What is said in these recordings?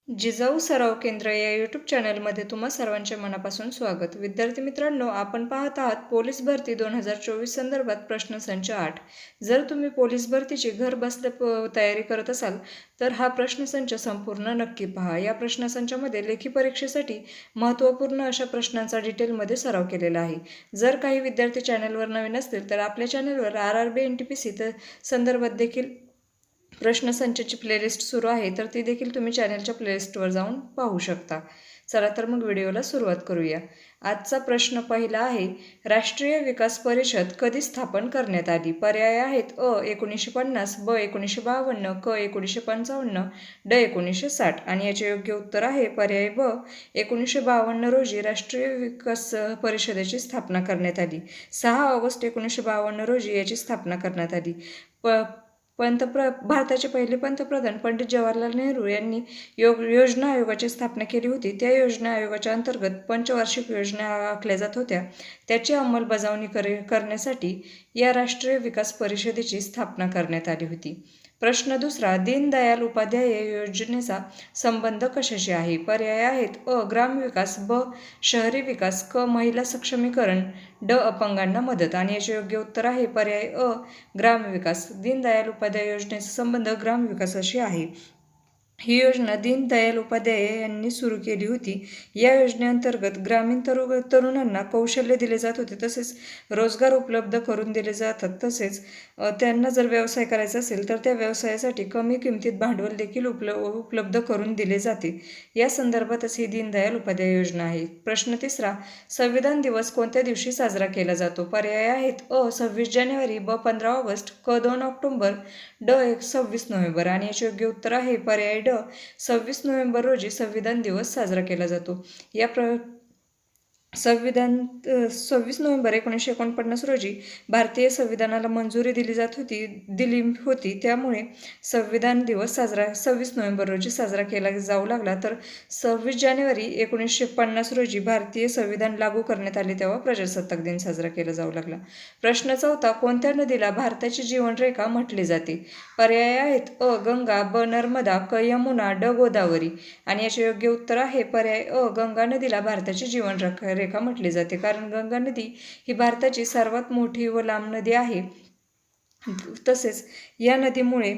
जिजाऊ सराव केंद्र या यूट्यूब चॅनलमध्ये तुम्हा सर्वांचे मनापासून स्वागत. विद्यार्थी मित्रांनो, आपण पाहत आहात पोलीस भरती 2024 संदर्भात प्रश्नसंच 8. जर तुम्ही पोलीस भरतीची घर बसल्या तयारी करत असाल तर हा प्रश्नसंच संपूर्ण नक्की पहा. या प्रश्नसंचामध्ये लेखी परीक्षेसाठी महत्त्वपूर्ण अशा प्रश्नांचा डिटेलमध्ये सराव केलेला आहे. जर काही विद्यार्थी चॅनलवर नवीन असतील तर आपल्या चॅनलवर RRB NTPC संदर्भात देखील प्रश्नसंचाची प्लेलिस्ट सुरू आहे, तर ती देखील तुम्ही चॅनलच्या प्लेलिस्टवर जाऊन पाहू शकता. चला तर मग व्हिडिओला सुरुवात करूया. आजचा प्रश्न पहिला आहे, राष्ट्रीय विकास परिषद कधी स्थापन करण्यात आली? पर्याय आहेत: अ 1950, ब 1952, क 1955, ड 1960. आणि याचे योग्य उत्तर आहे पर्याय ब 1952 रोजी राष्ट्रीय विकास परिषदेची स्थापना करण्यात आली. 6 ऑगस्ट 1952 रोजी याची स्थापना करण्यात आली. भारताचे पहिले पंतप्रधान पंडित जवाहरलाल नेहरू यांनी योजना आयोगाची स्थापना केली होती. त्या योजना आयोगाच्या अंतर्गत पंचवार्षिक योजना आखल्या जात होत्या. त्याची अंमलबजावणी करण्यासाठी या राष्ट्रीय विकास परिषदेची स्थापना करण्यात आली होती. प्रश्न दुसरा, दीनदयाल उपाध्याय योजनेचा संबंध कशाशी आहे? पर्याय आहेत: अ ग्रामविकास, ब शहरी विकास, क महिला सक्षमीकरण, ड अपंगांना मदत. आणि याचे योग्य उत्तर आहे पर्याय अ ग्रामविकास. दीनदयाल उपाध्याय योजनेचा संबंध ग्रामविकासाशी आहे. ही योजना दीनदयाल उपाध्याय यांनी सुरू केली होती. या योजनेअंतर्गत ग्रामीण तरुणांना कौशल्य दिले जात होते, तसेच रोजगार उपलब्ध करून दिले जातात. तसेच त्यांना जर व्यवसाय करायचा असेल तर त्या व्यवसायासाठी कमी किमतीत भांडवल देखील उपलब्ध करून दिले जाते. या संदर्भातच ही दीनदयाल उपाध्याय योजना आहे. प्रश्न तिसरा, संविधान दिवस कोणत्या दिवशी साजरा केला जातो? पर्याय आहेत: अ 26 जानेवारी, ब 15 ऑगस्ट, क 2 ऑक्टोबर, ड 26 नोव्हेंबर. आणि याचे योग्य उत्तर आहे पर्याय ड 26 नोव्हेंबर रोजी संविधान दिवस साजरा केला जातो. 26 नोव्हेंबर 1949 रोजी भारतीय संविधानाला मंजुरी दिली होती. त्यामुळे संविधान दिवस 26 नोव्हेंबर रोजी साजरा केला जाऊ लागला. तर 26 जानेवारी 1950 रोजी भारतीय संविधान लागू करण्यात आले, तेव्हा प्रजासत्ताक दिन साजरा केला जाऊ लागला. प्रश्न चौथा, कोणत्या नदीला भारताची जीवनरेखा म्हटले जाते? पर्याय आहेत: अ गंगा, ब नर्मदा, क यमुना, ड गोदावरी. आणि याचे योग्य उत्तर आहे पर्याय अ गंगा नदीला भारताची जीवनरेखा म्हटले जाते, कारण गंगा नदी ही भारताची सर्वात मोठी व लांब नदी आहे. तसेच या नदीमुळे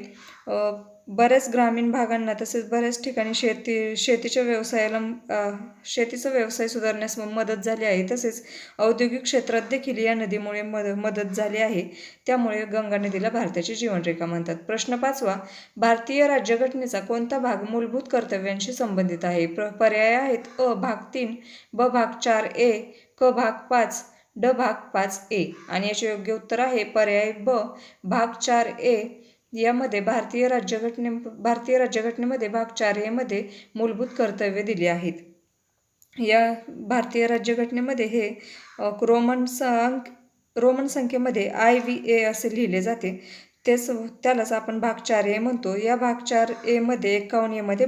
बऱ्याच ग्रामीण भागांना तसेच बऱ्याच ठिकाणी शेतीचा व्यवसाय सुधारण्यास मदत झाली आहे. तसेच औद्योगिक क्षेत्रात देखील या नदीमुळे मदत झाली आहे. त्यामुळे गंगा नदीला भारताची जीवनरेखा म्हणतात. प्रश्न पाचवा, भारतीय राज्यघटनेचा कोणता भाग मूलभूत कर्तव्यांशी संबंधित आहे? पर्याय आहेत: अ भाग 3, ब भाग 4A, क भाग 5, ड भाग 5A. आणि याचे योग्य उत्तर आहे पर्याय ब भाग 4A. यामध्ये भारतीय राज्यघटनेमध्ये भाग 4A मध्ये मूलभूत कर्तव्य दिली आहेत. या भारतीय राज्यघटनेमध्ये हे रोमन संख्येमध्ये IVA असे लिहिले जाते. त्यालाच आपण भाग 4A म्हणतो. या भाग 4A मध्ये 51 मध्ये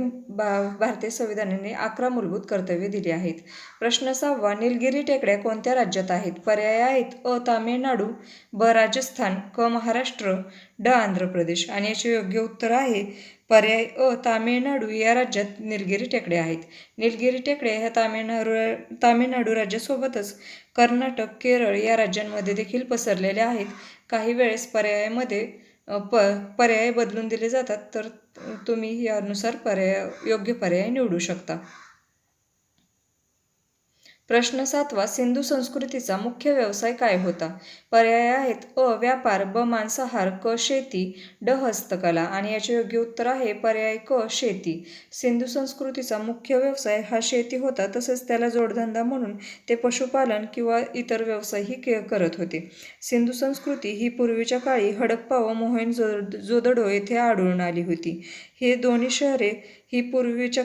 भारतीय संविधानाने 11 मूलभूत कर्तव्ये दिली आहेत. प्रश्न 6वा, निलगिरी टेकड्या कोणत्या राज्यात आहेत? पर्याय आहेत: अ तामिळनाडू, ब राजस्थान, क महाराष्ट्र, ड आंध्र प्रदेश. आणि याचे योग्य उत्तर आहे पर्याय अ तामिळनाडू या राज्यात निलगिरी टेकड्या आहेत. निलगिरी टेकड्या ह्या तामिळनाडू राज्यासोबतच कर्नाटक, केरळ या राज्यांमध्ये देखील पसरलेल्या आहेत. काही वेळेस पर्याय बदलून दिले जातात, तर तुम्ही यानुसार योग्य पर्याय निवडू शकता. प्रश्न 7वा, सिंधू संस्कृतीचा मुख्य व्यवसाय काय होता? पर्याय आहेत: अ व्यापार, ब मांसाहार, क शेती, ड हस्तकला. आणि याचे योग्य उत्तर आहे पर्याय क शेती. सिंधू संस्कृतीचा मुख्य व्यवसाय हा शेती होता. तसेच त्याला जोडधंदा म्हणून ते पशुपालन किंवा इतर व्यवसायही करत होते. सिंधू संस्कृती ही पूर्वीच्या काळी हडप्पा व मोहेंजोदडो येथे आढळून आली होती. हे दोन्ही शहरे ही पूर्वीच्या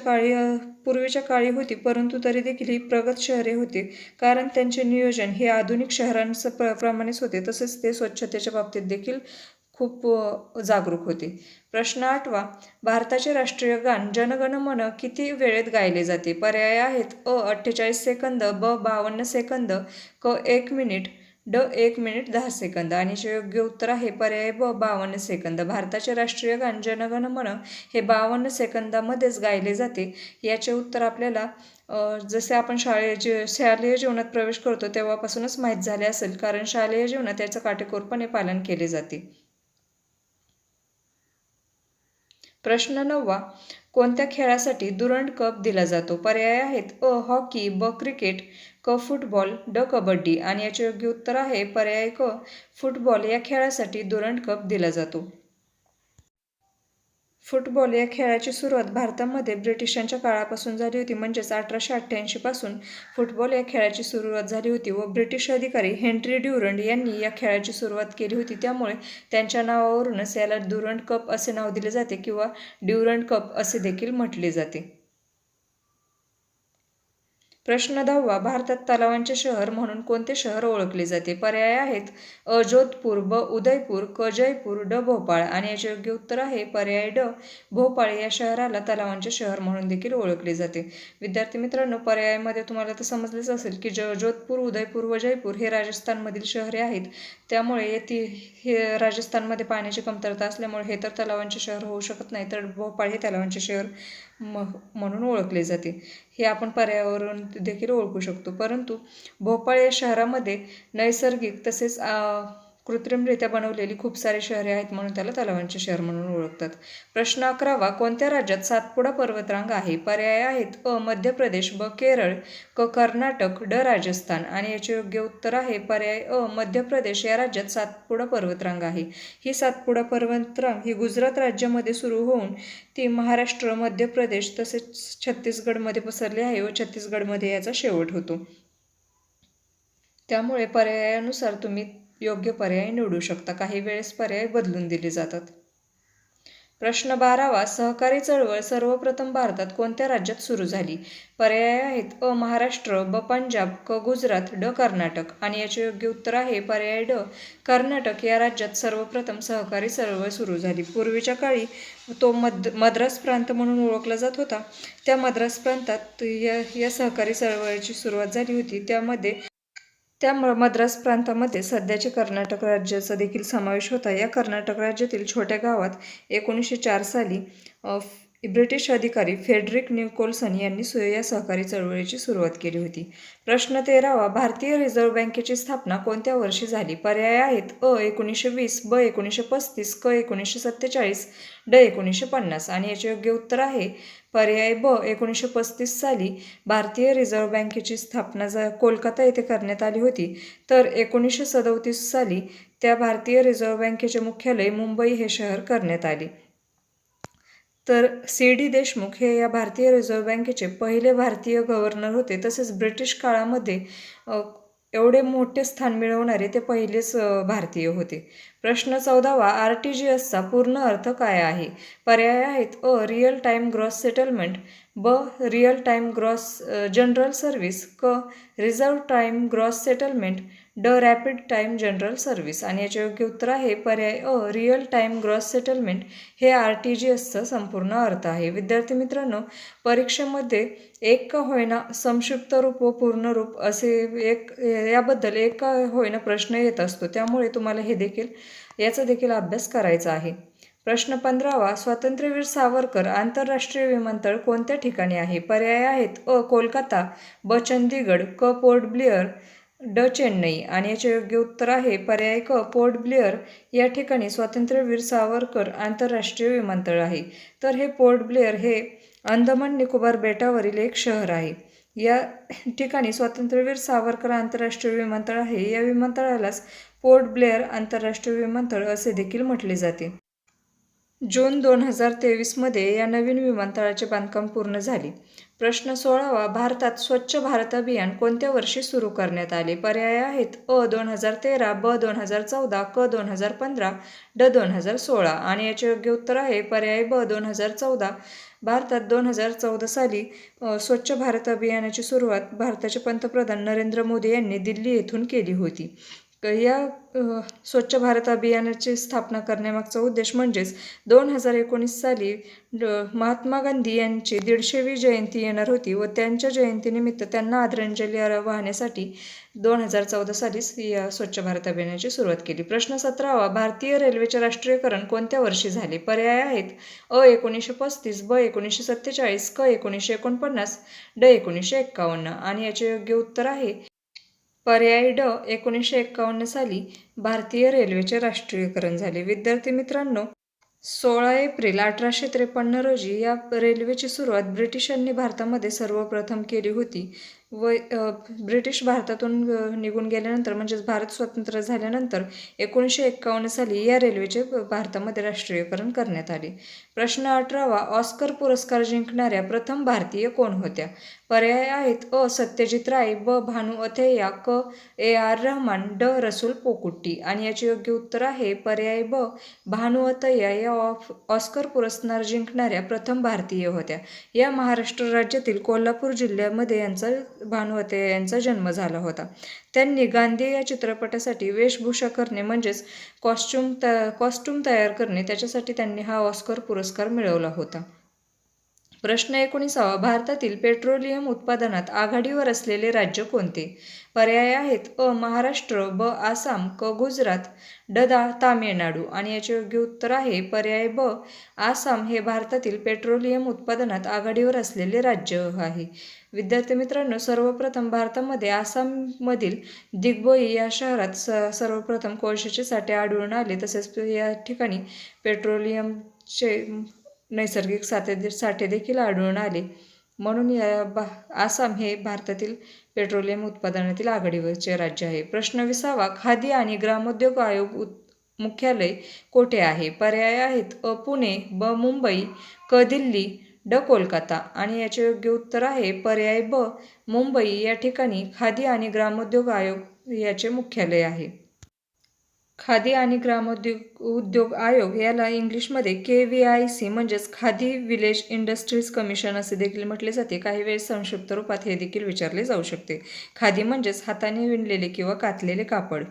काळी होती, परंतु तरी देखील ही प्रगत शहरे होती, कारण त्यांचे नियोजन हे आधुनिक शहरांप्रमाणेच होते. तसेच ते स्वच्छतेच्या बाबतीत देखील खूप जागरूक होते. प्रश्न 8वा, भारताचे राष्ट्रीय गान जन गण मन किती वेळेत गायले जाते? पर्याय आहेत: अ 48 सेकंद, ब 52 सेकंद, क 1 मिनिट, ड 1 मिनिट 10 सेकंद आणि याचे योग्य उत्तर आहे पर्याय ब 52 सेकंद. भारताचे राष्ट्रीय गान जनगण मन हे 52 सेकंदामध्येच गायले जाते. याचे उत्तर आपल्याला जसे आपण शालेय जीवनात प्रवेश करतो तेव्हापासूनच माहीत झाले असेल, कारण शालेय जीवनात याचं काटेकोरपणे पालन केले जाते. प्रश्न 9. कोणत्या खेळासाठी दुरंड कप दिला जातो? पर्याय आहेत अ हॉकी, ब क्रिकेट, क फुटबॉल, ड कबड्डी आणि याचे योग्य उत्तर आहे पर्याय क फुटबॉल. या खेळासाठी दुरंड कप दिला जातो. फुटबॉल या खेळाची सुरुवात भारतामध्ये ब्रिटिशांच्या काळापासून झाली होती, म्हणजेच 1888 पासून फुटबॉल या खेळाची सुरुवात झाली होती व ब्रिटिश अधिकारी हेनरी ड्युरंड यांनी या खेळाची सुरुवात केली होती. त्यामुळे त्यांच्या नावावरूनच याला ड्युरंड कप असे नाव दिले जाते किंवा ड्युरंड कप असे देखील म्हटले जाते. प्रश्न 10. भारतात तलावांचे शहर म्हणून कोणते शहर ओळखले जाते? पर्याय आहेत अ जोधपूर, ब उदयपूर, क जयपूर, ड भोपाळ आणि याचे योग्य उत्तर आहे पर्याय ड भोपाळ. या शहराला तलावांचे शहर म्हणून देखील ओळखले जाते. विद्यार्थी मित्रांनो, पर्यायामध्ये तुम्हाला तर समजलेच असेल की जोधपूर, उदयपूर व जयपूर हे राजस्थानमधील शहरे आहेत. त्यामुळे हे राजस्थानमध्ये पाण्याची कमतरता असल्यामुळे हे तर तलावांचे शहर होऊ शकत नाही, तर भोपाळ हे तलावांचे शहर म्हणून ओळखले जाते. हे आपण पर्यायावरून देखील ओळखू शकतो. परंतु भोपाळ या शहरामध्ये नैसर्गिक तसेच कृत्रिमरित्या बनवलेली खूप सारे शहरे आहेत, म्हणून त्याला तलावांचे शहर म्हणून ओळखतात. प्रश्न 11. कोणत्या राज्यात सातपुडा पर्वतरांग आहे? पर्याय आहेत अ मध्य प्रदेश, ब केरळ, क कर्नाटक, ड राजस्थान आणि याचे योग्य उत्तर आहे पर्याय अ मध्य प्रदेश. या राज्यात सातपुडा पर्वतरांग आहे. ही सातपुडा पर्वतरांग ही गुजरात राज्यामध्ये सुरू होऊन ती महाराष्ट्र, मध्य प्रदेश तसेच छत्तीसगडमध्ये पसरली आहे व छत्तीसगडमध्ये याचा शेवट होतो. त्यामुळे पर्यायानुसार तुम्ही योग्य पर्याय निवडू शकता. काही वेळेस पर्याय बदलून दिले जातात. प्रश्न 12. सहकारी चळवळ सर्वप्रथम भारतात कोणत्या राज्यात सुरू झाली? पर्याय आहेत अ महाराष्ट्र, ब पंजाब, क गुजरात, ड कर्नाटक आणि याचे योग्य उत्तर आहे पर्याय ड कर्नाटक. या राज्यात सर्वप्रथम सहकारी चळवळ सुरू झाली. पूर्वीच्या काळी तो मद्रास प्रांत म्हणून ओळखला जात होता. त्या मद्रास प्रांतात या सहकारी चळवळीची सुरुवात झाली होती. त्यामुळे मद्रास प्रांतामध्ये सध्याचे कर्नाटक राज्याचा देखील समावेश होता. या कर्नाटक राज्यातील छोट्या गावात 1904 साली ब्रिटिश अधिकारी फेडरिक निकोल्सन यांनी या सहकारी चळवळीची सुरुवात केली होती. प्रश्न 13. भारतीय रिझर्व्ह बँकेची स्थापना कोणत्या वर्षी झाली? पर्याय आहेत अ 1920, ब 1935, क 1947, ड 1950 आणि याचे योग्य उत्तर आहे पर्याय ब 1935 साली भारतीय रिझर्व्ह बँकेची स्थापना कोलकाता येथे करण्यात आली होती. तर 1937 साली त्या भारतीय रिझर्व्ह बँकेचे मुख्यालय मुंबई हे शहर करण्यात आले. तर सी.डी. देशमुख हे या भारतीय रिझर्व्ह बँकेचे पहिले भारतीय गव्हर्नर होते. तसेच ब्रिटिश काळामध्ये एवढे मोठे स्थान मिळवणारे ते पहिलेच भारतीय होते. प्रश्न 14. RTGSचा पूर्ण अर्थ काय आहे? पर्याय आहेत अ रिअल टाइम ग्रॉस सेटलमेंट, ब real time gross general service, क रिझर्व्ह टाइम ग्रॉस सेटलमेंट, ड रॅपिड टाइम जनरल सर्व्हिस आणि याचे योग्य उत्तर आहे पर्याय अ रिअल टाइम ग्रॉस सेटलमेंट. हे RTGSचा संपूर्ण अर्थ आहे. विद्यार्थी मित्रांनो, परीक्षेमध्ये एक का होईना संक्षिप्त रूप व पूर्ण रूप असे याबद्दल एक का होईना प्रश्न येत असतो. त्यामुळे तुम्हाला याचा देखील अभ्यास करायचा आहे. प्रश्न 15. स्वातंत्र्यवीर सावरकर आंतरराष्ट्रीय विमानतळ कोणत्या ठिकाणी आहे? पर्याय आहेत अ कोलकाता, ब चंदीगड, क पोर्ट ब्लेअर, ड चेन्नई आणि याचे योग्य उत्तर आहे पर्याय क पोर्ट ब्लेअर. या ठिकाणी स्वातंत्र्यवीर सावरकर आंतरराष्ट्रीय विमानतळ आहे. तर हे पोर्ट ब्लेअर हे अंदमान निकोबार बेटावरील एक शहर आहे. या ठिकाणी स्वातंत्र्यवीर सावरकर आंतरराष्ट्रीय विमानतळ आहे. या विमानतळालाच पोर्ट ब्लेअर आंतरराष्ट्रीय विमानतळ असे देखील म्हटले जाते. जून 2023 मध्ये या नवीन विमानतळाचे बांधकाम पूर्ण झाले. प्रश्न 16. भारतात स्वच्छ भारत अभियान कोणत्या वर्षी सुरू करण्यात आले? पर्याय आहेत अ 2013, ब 2014, क 2015, ड 2016 आणि याचे योग्य उत्तर आहे पर्याय ब 2014. भारतात 2014 साली स्वच्छ भारत अभियानाची सुरुवात भारताचे पंतप्रधान नरेंद्र मोदी यांनी दिल्ली येथून केली होती. स्वच्छ भारत अभियानाची स्थापना करण्यामागचा उद्देश म्हणजेच 2019 साली महात्मा गांधी यांची 150वी जयंती येणार होती व त्यांच्या जयंतीनिमित्त त्यांना आदरांजली वाहण्यासाठी 2014 सालीच या स्वच्छ भारत अभियानाची सुरुवात केली. प्रश्न 17वा, भारतीय रेल्वेचे राष्ट्रीयकरण कोणत्या वर्षी झाले? पर्याय आहेत: अ 1935, ब 1947, क 1949, ड 1951. आणि याचे योग्य उत्तर आहे पर्याय ड 1951 साली भारतीय रेल्वेचे राष्ट्रीयकरण झाले. विद्यार्थी मित्रांनो, 16 एप्रिल 1853 रोजी या रेल्वेची सुरुवात ब्रिटिशांनी भारतामध्ये सर्वप्रथम केली होती व ब्रिटिश भारतातून निघून गेल्यानंतर म्हणजेच भारत स्वतंत्र झाल्यानंतर 1951 साली या रेल्वेचे भारतामध्ये राष्ट्रीयकरण करण्यात आले. प्रश्न 18वा, ऑस्कर पुरस्कार जिंकणाऱ्या प्रथम भारतीय कोण होत्या? पर्याय आहेत: अ सत्यजित राय, ब भानू अथय्या, क AR रहमान, ड रसूल पोकुट्टी. आणि याचे योग्य उत्तर आहे पर्याय ब भानू अथय्या या ऑस्कर पुरस्कार जिंकणाऱ्या प्रथम भारतीय होत्या. या महाराष्ट्र राज्यातील कोल्हापूर जिल्ह्यामध्ये भानू अथय्या यांचा जन्म झाला होता. त्यांनी गांधी या चित्रपटासाठी वेशभूषा करणे म्हणजेच कॉस्ट्यूम तयार करणे त्याच्यासाठी त्यांनी हा ऑस्कर पुरस्कार मिळवला होता. प्रश्न 19वा, भारतातील पेट्रोलियम उत्पादनात आघाडीवर असलेले राज्य कोणते? पर्याय आहेत: अ महाराष्ट्र, ब आसाम, क गुजरात, ड तामिळनाडू. आणि याचे योग्य उत्तर आहे पर्याय ब आसाम हे भारतातील पेट्रोलियम उत्पादनात आघाडीवर असलेले राज्य आहे. विद्यार्थी मित्रांनो, सर्वप्रथम भारतामध्ये आसाममधील दिग्बोई या शहरात सर्वप्रथम कोळशाचे साठे आढळून आले. तसेच या ठिकाणी पेट्रोलियमचे नैसर्गिक साठे देखील आढळून आले. म्हणून आसाम हे भारतातील पेट्रोलियम उत्पादनातील आघाडीवरचे राज्य आहे. प्रश्न 20वा, खादी आणि ग्रामोद्योग आयोग मुख्यालय कोठे आहे? पर्याय आहेत: अ पुणे, ब मुंबई, क दिल्ली, ड कोलकाता. आणि याचे योग्य उत्तर आहे पर्याय ब मुंबई या ठिकाणी खादी आणि ग्रामोद्योग आयोग याचे मुख्यालय आहे. खादी आणि ग्रामोद्योग आयोग याला इंग्लिशमध्ये KVIC म्हणजेच खादी विलेज इंडस्ट्रीज कमिशन असे देखील म्हटले जाते. काही वेळेस संक्षिप्त रूपात हे देखील विचारले जाऊ शकते. खादी म्हणजेच हाताने विणलेले किंवा कातलेले कापड.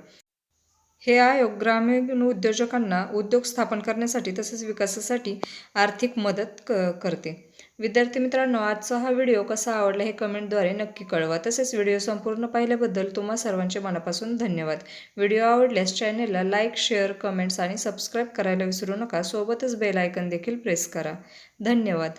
हे आयोग ग्रामीण उद्योजकांना उद्योग स्थापन करण्यासाठी तसेच विकासासाठी आर्थिक मदत करते. विद्यार्थी मित्रांनो, आजचा हा व्हिडिओ कसा आवडला हे कमेंटद्वारे नक्की कळवा. तसेच व्हिडिओ संपूर्ण पाहिल्याबद्दल तुम्हा सर्वांचे मनापासून धन्यवाद. व्हिडिओ आवडल्यास चॅनेलला लाईक, शेअर, कमेंट्स आणि सबस्क्राईब करायला विसरू नका. सोबतच बेल आयकॉन देखील प्रेस करा. धन्यवाद.